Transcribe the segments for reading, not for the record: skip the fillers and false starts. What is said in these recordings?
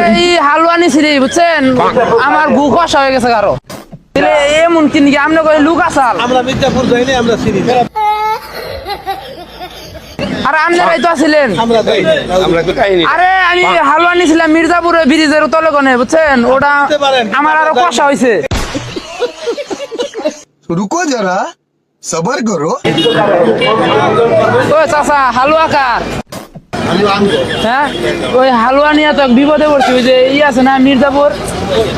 এই হালুয়া নিছিলি বুঝছেন আমার গু কষা হয়ে গেছে কারো এমন কিনি আমরা কই লুক আসাল আমরা মির্জাপুর যাইনি আমরা চিনি আর আপনারাই তো আছিলেন আমরা যাই আমরা তো খাইনি। আরে আমি হালুয়া নিছিলাম মির্জাপুরে ব্রিজের তলে কোনে বুঝছেন ওটা আমার আরো কষা হয়েছে रुको जरा सबर करो। ও চাচা হালুয়া কার হ্যাঁ ওই হালুয়া নিয়ে তো এক বিপদে পড়ছি ওই যে আছে না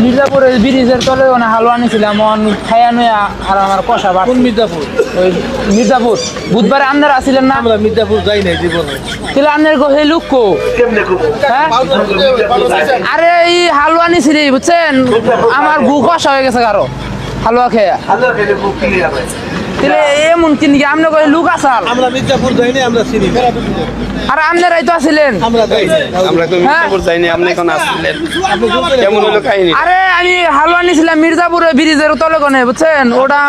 মির্জাপুরের ব্রিজের তলে ওখানে হালুয়া নিয়েছিলাম খাইয়া নয়া আর আমার কষা বা কোন মির্জাপুর ওই মির্জাপুর বুধবারে আপনারা আসছিলেন না আমরা মির্জাপুর যাই নাই জীবনে তাহলে আপনার গো হে লুক কো হ্যাঁ আরে এই হালুয়া নিছিলি বুঝছেন আমার গু কষা হয়ে গেছে কারো হালুয়া খেয়া তাহলে এমন কিনি আমরা কই লুক আসাল আমরা মির্জাপুর যাইনি আমরা চিনি আর আপনারাই তো আছিলেন আমরা যাই আমরা তো মির্জাপুর যাইনি, আপনি এখন আসলেন কেমন হলো খাইনি। আরে আমি হালুয়া নিছিলাম মির্জাপুরে ব্রিজের তলে কোনে বুঝছেন ওটা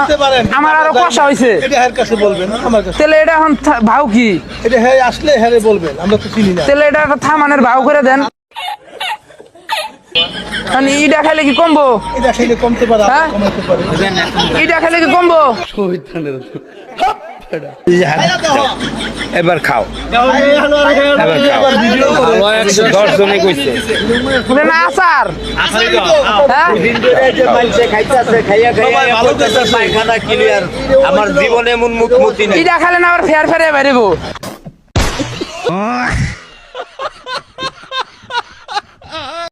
আমার আরো কষা হয়েছে এটা হের কাছে বলবেন আমার কাছে তাহলে এটা এখন ভাও কি এটা হ্যাঁ আসলে হ্যাঁ বলবেন আমরা তো চিনি না তাহলে এটা একটা থামানের ভাও করে দেন মানে ইটা খাইলে কি কমবো এটা খাইলে কমতে পারে হ্যাঁ? কমাইতে পারে ইটা খাইলে কি কমবো এবার খাও, এবার খাও। 10 জনে কইছে ওটা না আচার হ্যাঁ আমার জীবনে এমন মুখ মুতি ইটা খাইলে না আবার ফের ফেরে বেরোবো